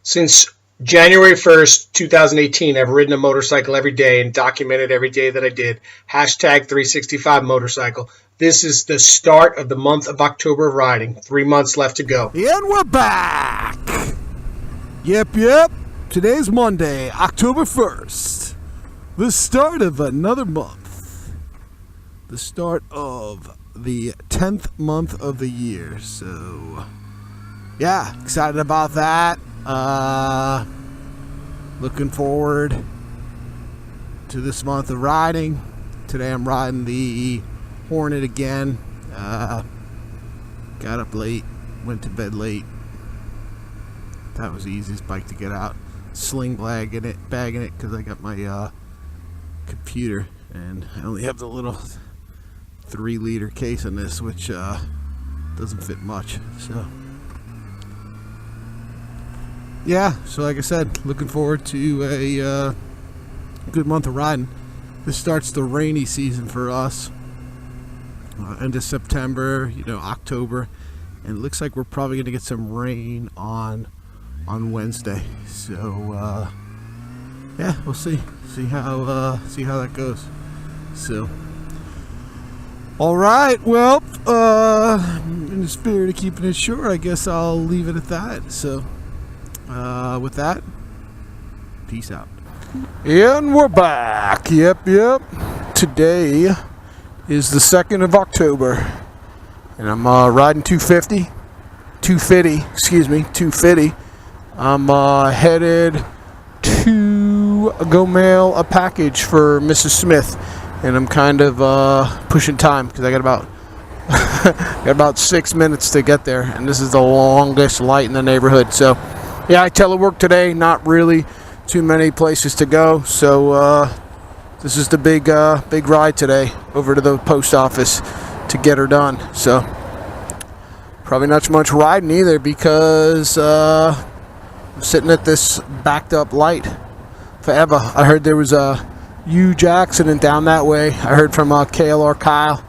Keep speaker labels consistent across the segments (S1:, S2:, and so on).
S1: Since January 1st, 2018, I've ridden a motorcycle every day and documented every day that I did. Hashtag 365 motorcycle. This is the start of the month of October of riding. 3 months left to go.
S2: And we're back. Yep. Today's Monday, October 1st. The start of another month. The start of the 10th month of the year. So, yeah, excited about that. Looking forward to this month of riding. Today I'm riding the Hornet again. Got up late, went to bed late. That was the easiest bike to get out. Sling bagging it because I got my computer, and I only have the little 3-liter case in this, which doesn't fit much. So yeah, so like I said, looking forward to a good month of riding. This starts the rainy season for us. End of September, October, and it looks like we're probably going to get some rain on Wednesday. So yeah, we'll see how that goes. So, all right, well, in the spirit of keeping it short, I guess I'll leave it at that. So, with that, peace out. And we're back. Yep. Today is the 2nd of October, and I'm riding 250. I'm headed to go mail a package for Mrs. Smith, and I'm kind of pushing time because I got about 6 minutes to get there, and this is the longest light in the neighborhood. So yeah, I telework today, not really too many places to go, so this is the big ride today over to the post office to get her done. So probably not much riding either because I'm sitting at this backed up light forever. I heard there was a huge accident down that way. I heard from KLR Kyle,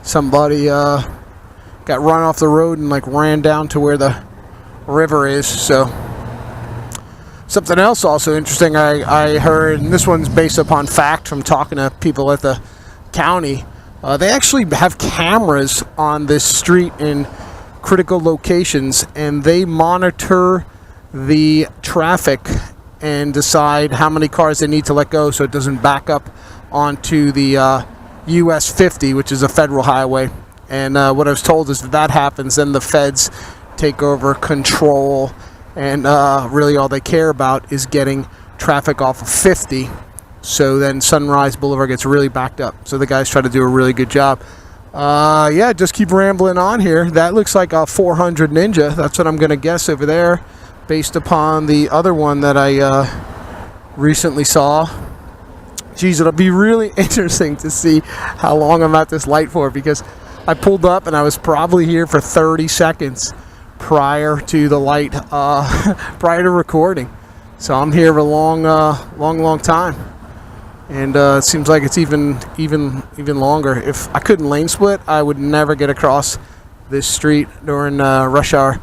S2: somebody got run off the road and ran down to where the river is. So something else also interesting I heard, and this one's based upon fact from talking to people at the county. They actually have cameras on this street in critical locations, and they monitor the traffic and decide how many cars they need to let go so it doesn't back up onto the US 50, which is a federal highway. And what I was told is that happens, then the feds take over control, and really all they care about is getting traffic off of 50. So then Sunrise Boulevard gets really backed up. So the guys try to do a really good job. Yeah, just keep rambling on here. That looks like a 400 Ninja. That's what I'm going to guess over there, based upon the other one that I recently saw. Geez, it'll be really interesting to see how long I'm at this light for, because I pulled up and I was probably here for 30 seconds prior to the light, prior to recording. So I'm here for a long time, and it seems like it's even longer. If I couldn't lane split, I would never get across this street during rush hour.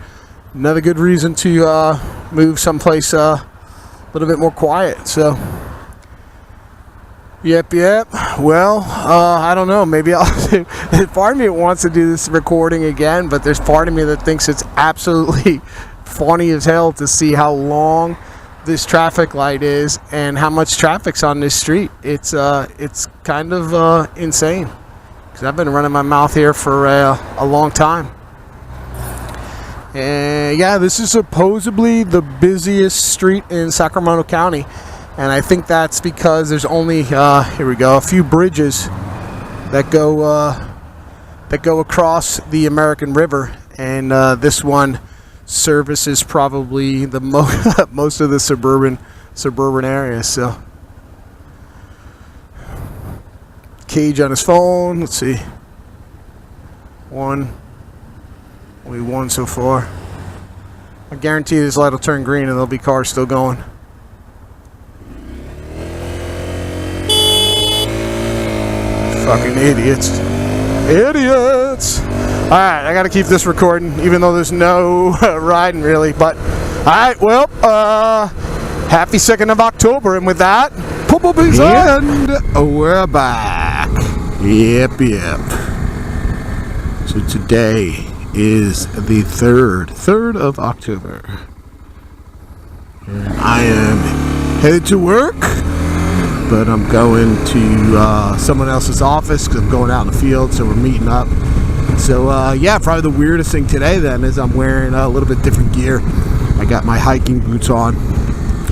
S2: Another good reason to move someplace a little bit more quiet. So yep. Well, I don't know. Maybe I'll do. Part of me wants to do this recording again, but there's part of me that thinks it's absolutely funny as hell to see how long this traffic light is and how much traffic's on this street. It's kind of insane, because I've been running my mouth here for a long time. And yeah, this is supposedly the busiest street in Sacramento County. And I think that's because there's only a few bridges that go across the American River, and this one services probably the most of the suburban areas. So, Cage on his phone. Let's see, only one so far. I guarantee this light will turn green and there'll be cars still going. Fucking idiots. Alright, I gotta keep this recording, even though there's no riding really, but Alright, well, happy 2nd of October, and with that, Bumblebee's on! And we're back. Yep. So today is the 3rd of October. And I am headed to work, but I'm going to someone else's office because I'm going out in the field, so we're meeting up. So probably the weirdest thing today then is I'm wearing a little bit different gear. I got my hiking boots on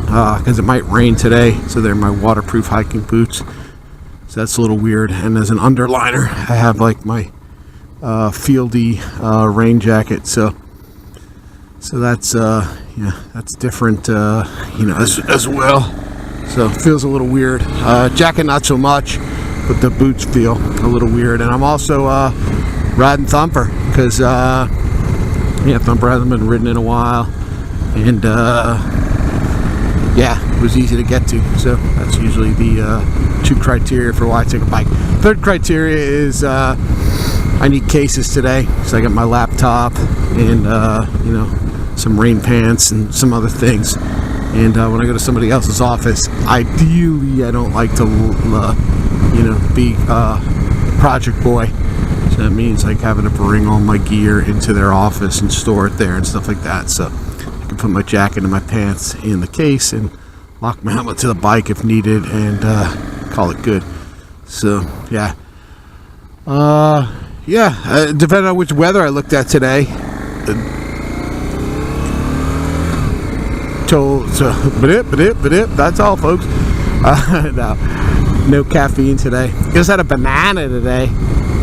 S2: because it might rain today, so they're my waterproof hiking boots. So that's a little weird. And as an underliner, I have like my fieldy rain jacket. So that's that's different, as well. So it feels a little weird. Jacket not so much, but the boots feel a little weird. And I'm also riding Thumper because Thumper hasn't been ridden in a while, and it was easy to get to. So that's usually the 2 criteria for why I take a bike. 3rd criteria is I need cases today, so I got my laptop and some rain pants and some other things. And when I go to somebody else's office, ideally I don't like to be project boy. So that means like having to bring all my gear into their office and store it there and stuff like that. So I can put my jacket and my pants in the case and lock my helmet to the bike if needed and call it good. So depending on which weather I looked at today. That's all, folks. No caffeine today. Just had a banana today.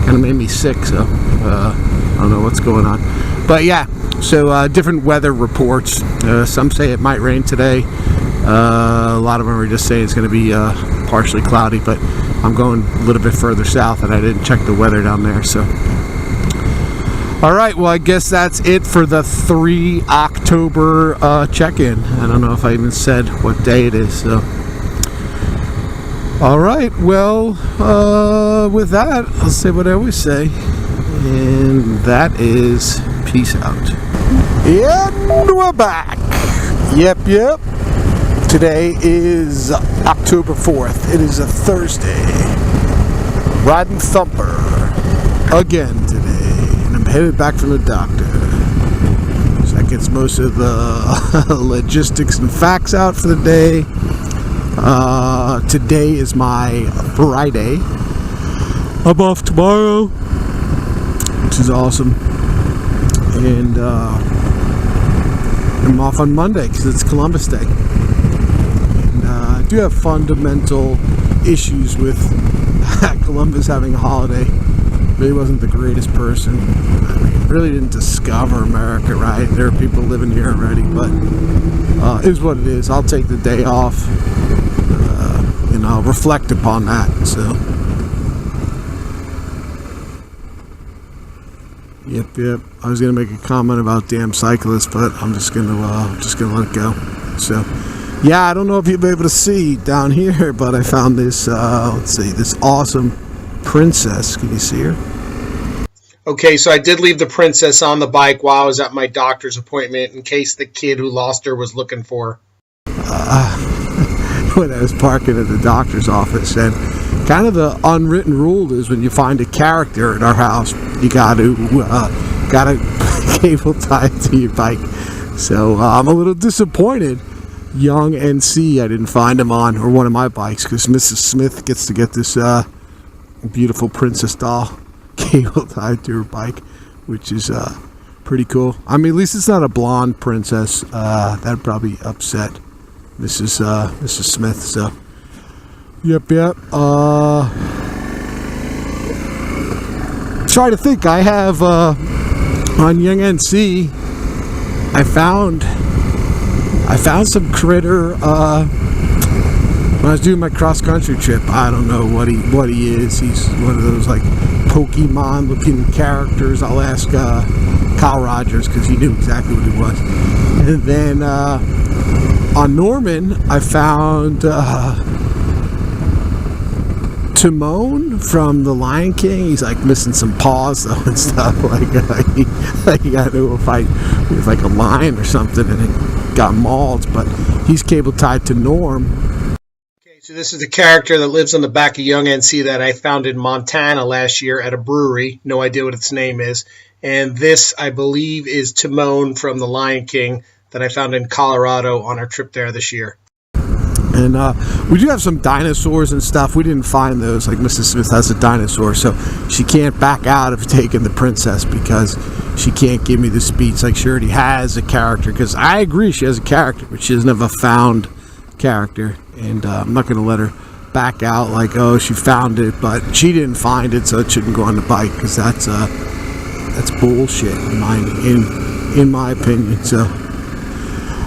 S2: Kind of made me sick, so I don't know what's going on. But so different weather reports. Some say it might rain today. A lot of them are just saying it's going to be partially cloudy, but I'm going a little bit further south and I didn't check the weather down there. So alright, well I guess that's it for the 3 October check-in. I don't know if I even said what day it is. So alright, well with that, I'll say what I always say, and that is peace out. And we're back. Yep. Today is October 4th. It is a Thursday. Riding Thumper again today, and I'm headed back from the doctor. So that gets most of the logistics and facts out for the day. Today is my Friday. I'm off tomorrow, which is awesome, and I'm off on Monday because it's Columbus Day. I do have fundamental issues with Columbus having a holiday. Really wasn't the greatest person. I mean, really didn't discover America, right? There are people living here already, but it is what it is. I'll take the day off and I'll reflect upon that. So, yep. I was gonna make a comment about damn cyclists, but I'm just gonna let it go. So. I don't know if you'll be able to see down here, but I found this, this awesome princess. Can you see her?
S1: Okay, so I did leave the princess on the bike while I was at my doctor's appointment in case the kid who lost her was looking for her.
S2: When I was parking at the doctor's office, and kind of the unwritten rule is when you find a character at our house, you got to cable tied to your bike. So I'm a little disappointed. Young NC, I didn't find him on or one of my bikes because Mrs. Smith gets to get this beautiful princess doll cable tied to her bike, which is pretty cool. I mean, at least it's not a blonde princess. That'd probably upset Mrs. Smith. So, yep. Try to think. I have on Young NC. I found some critter when I was doing my cross-country trip. I don't know what he is. He's one of those like Pokemon-looking characters. I'll ask Kyle Rogers because he knew exactly what he was. And then on Norman, I found Timon from The Lion King. He's like missing some paws though and stuff. Like he got into a fight with like a lion or something, and got mauled, but he's cable tied to Norm.
S1: Okay, so this is the character that lives on the back of Young NC that I found in Montana last year at a brewery. No idea what its name is. And this, I believe, is Timon from The Lion King that I found in Colorado on our trip there this year.
S2: And we do have some dinosaurs and stuff. We didn't find those. Like Mrs. Smith has a dinosaur, so she can't back out of taking the princess because she can't give me the speech like she already has a character. Because I agree she has a character, but she doesn't have a found character. And I'm not going to let her back out like, oh, she found it, but she didn't find it, so it shouldn't go on the bike because that's bullshit in my opinion. So.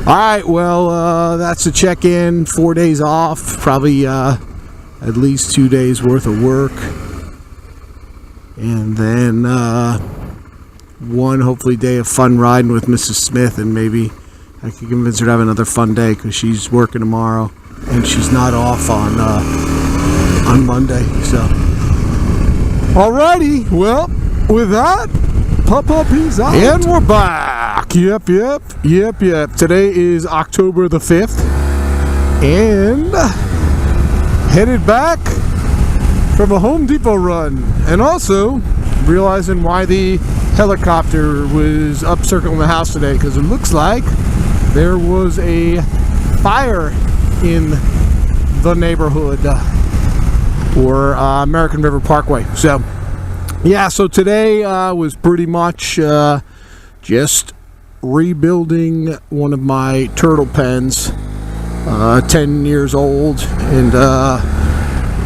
S2: All right, well, that's a check-in. 4 days off, probably at least 2 days worth of work, and then one hopefully day of fun riding with Mrs. Smith, and maybe I can convince her to have another fun day because she's working tomorrow and she's not off on Monday. So, alrighty, well, with that. Puppies out. And we're back. Yep. Today is October the 5th. And headed back from a Home Depot run. And also realizing why the helicopter was up circling the house today. Because it looks like there was a fire in the neighborhood. Or American River Parkway. So... yeah, so today was pretty much just rebuilding one of my turtle pens, 10 years old, and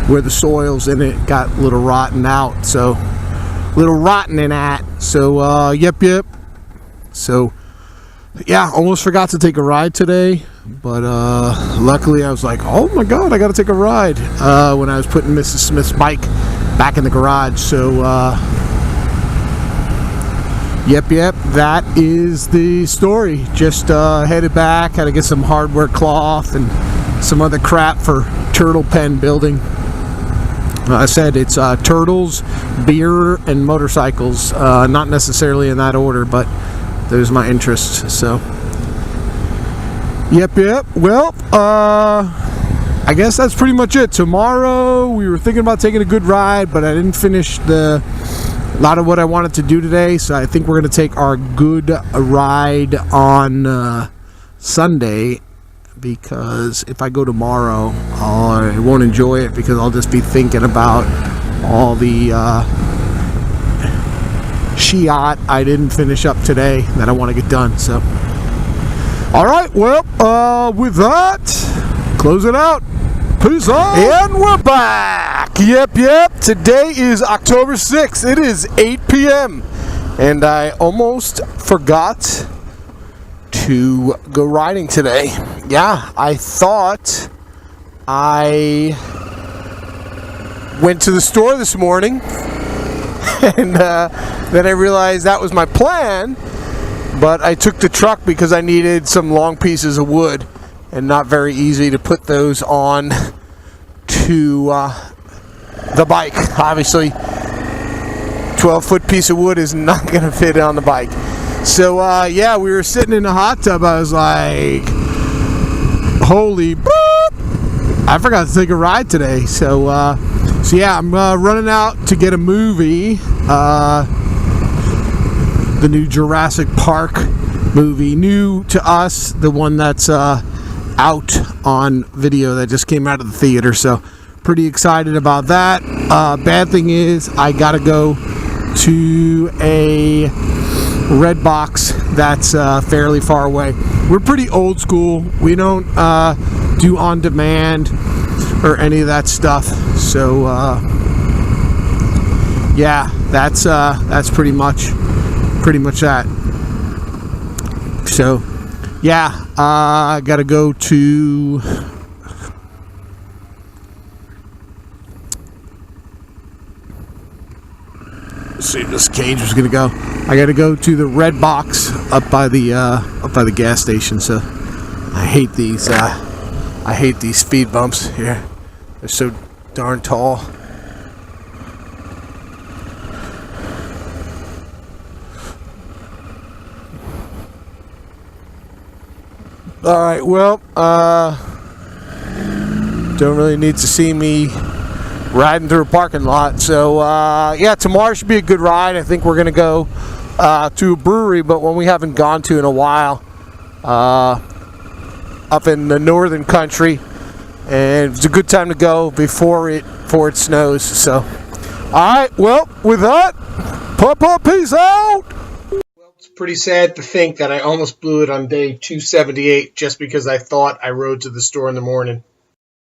S2: where the soils in it got a little rotten out, so a little rotten in that. So yep. So yeah, almost forgot to take a ride today, but luckily I was like, oh my god, I got to take a ride when I was putting Mrs. Smith's bike back in the garage. So yep, that is the story. Just headed back, had to get some hardware cloth and some other crap for turtle pen building. I said it's turtles, beer, and motorcycles, not necessarily in that order, but those are my interests. So yep. Well, I guess that's pretty much it. Tomorrow we were thinking about taking a good ride, but I didn't finish a lot of what I wanted to do today, so I think we're going to take our good ride on Sunday, because if I go tomorrow I won't enjoy it because I'll just be thinking about all the shiat I didn't finish up today that I want to get done. So alright, well, with that, close it out. Peace out. And we're back. Yep. Today is October 6th. It is 8 p.m. And I almost forgot to go riding today. Yeah, I thought I went to the store this morning. And then I realized that was my plan. But I took the truck because I needed some long pieces of wood. And not very easy to put those on to the bike. Obviously, 12-foot piece of wood is not going to fit on the bike. So, yeah, we were sitting in the hot tub. I was like, holy boop! I forgot to take a ride today. So yeah, I'm running out to get a movie. The new Jurassic Park movie. New to us, the one that's out on video that just came out of the theater, so pretty excited about that. Bad thing is I gotta go to a red box that's fairly far away. We're pretty old school. We don't do on demand or any of that stuff, so yeah, that's pretty much that. So yeah, I gotta go to see if this cage was gonna go. I gotta go to the red box up by the gas station. So I hate these speed bumps here. They're so darn tall. All right. Well, don't really need to see me riding through a parking lot. So, yeah, tomorrow should be a good ride. I think we're going to go to a brewery, but one we haven't gone to in a while, up in the northern country. And it's a good time to go before it snows. So, all right. Well, with that, Papa, peace out.
S1: It's pretty sad to think that I almost blew it on day 278 just because I thought I rode to the store in the morning.